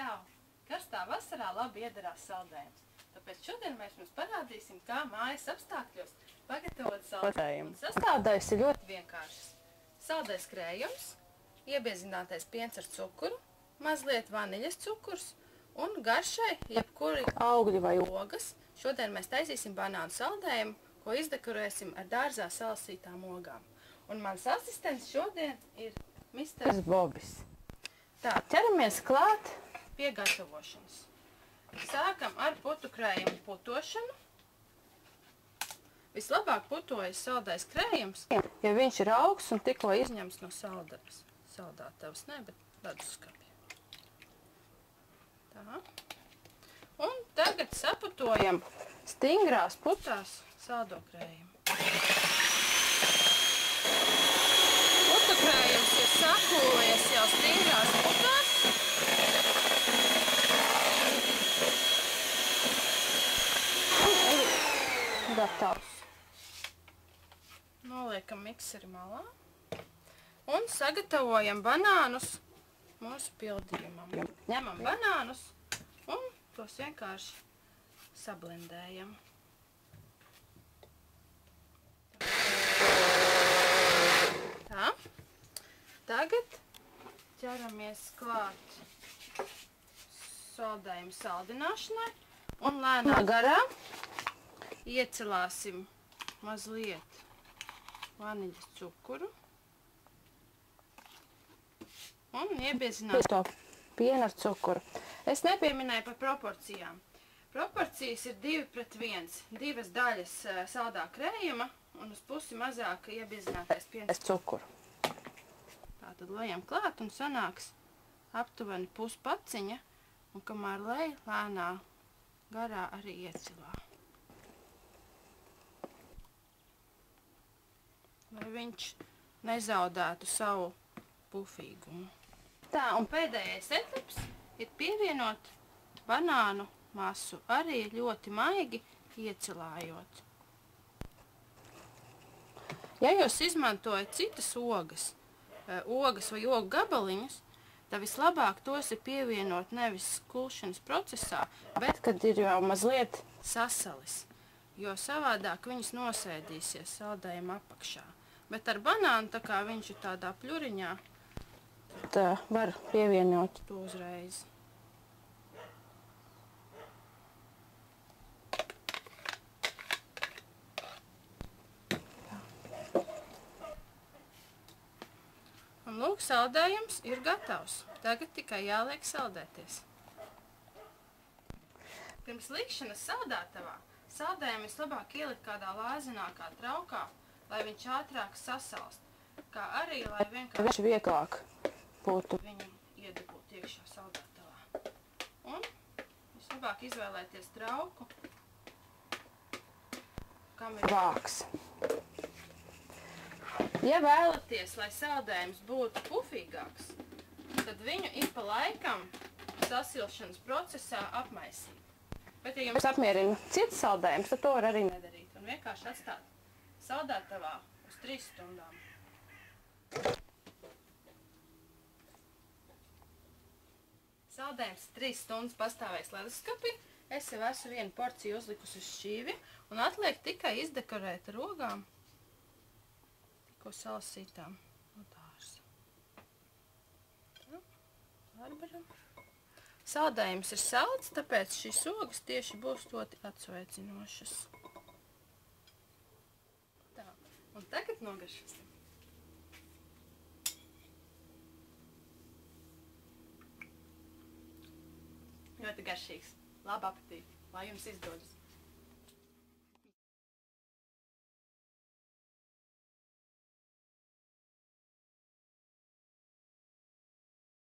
Čau! Karstā vasarā labi iedarās saldējums. Tāpēc šodien mēs jums parādīsim, kā mājas apstākļos pagatavot saldējumu. Sastāvdaļas ir ļoti vienkāršas. Saldais krējums, iebiezinātais piens ar cukuru, mazliet vaniļas cukurs un garšai jebkuri augļi vai ogas. Šodien mēs taisīsim banānu saldējumu, ko izdekorēsim ar dārzā salasītām ogām. Un mans asistents šodien ir Misters Bobis. Tā, ķeramies klāt pie gatavošanas. Sākam ar putu krējumu putošanu. Vislabāk putojas saldais krējums, ja viņš ir augsts un tikko izņems no saldātavas, ne, bet leduskapja. Tā. Un tagad saputojam stingrās putās saldo krējumu. Putu krējums ir sakūlies jau stingrās putās. Un ir gatavs. Noliekam mikseri malā un sagatavojam banānus mūsu pildījumam. Ņemam banānus un tos vienkārši sablendējam. Tā. Tagad ķeramies klāt saldējumu saldināšanai un lēnā garā iecelāsim mazliet vaniļas cukuru un iebiezināsim to pienu ar cukuru. Es nepieminēju par proporcijām. Proporcijas ir 2:1. 2 daļas saldā krējuma un uz pusi mazāk iebiezinātais piens ar cukuru. Tātad lejam klāt un sanāks aptuveni puspaciņa, un kamēr lej, lēnā garā arī iecilā. Lai viņš nezaudētu savu pufīgumu. Tā, un pēdējais etaps ir pievienot banānu masu, arī ļoti maigi iecilājot. Ja jūs izmantojat citas ogas vai ogu gabaliņus, tad vislabāk tos ir pievienot nevis kulšanas procesā, bet kad ir jau mazliet sasalis, jo savādāk viņas nosēdīsies saldējuma apakšā. Bet ar banānu, tā kā viņš ir tādā pļuriņā, tad var pievienot to uzreiz. Un lūk, saldējums ir gatavs. Tagad tikai jāliek saldēties. Pirms likšanas saldātavā saldējumu vislabāk ielikt kādā lāzinākā traukā, lai viņš ātrāk sasalst, kā arī, lai vienkārši vieglāk būtu viņu iedabūt iekšā saldātavā. Un vislabāk izvēlēties trauku, kam ir vāks. Ja vēlaties, lai saldējums būtu pufīgāks, tad viņu ik pa laikam sasilšanas procesā apmaisīt. Bet, ja jums apmierina cits saldējums, tad to var arī nedarīt un vienkārši atstāt saldētavā uz 3 stundām. Saldējums 3 stundas pastāvēs leduskapī. Es jau esmu 1 porciju uzlikusi uz šķīvi un atliek tikai izdekorēt ar ogām, ko salasītām no dārza. Tā, pārbaram. Saldējums ir salds, tāpēc šīs ogas tieši būs ļoti atsveicinošas. Tā, un tagad nogaršosim. Ļoti garšīgs. Labu apetīti. Lai jums izdodas!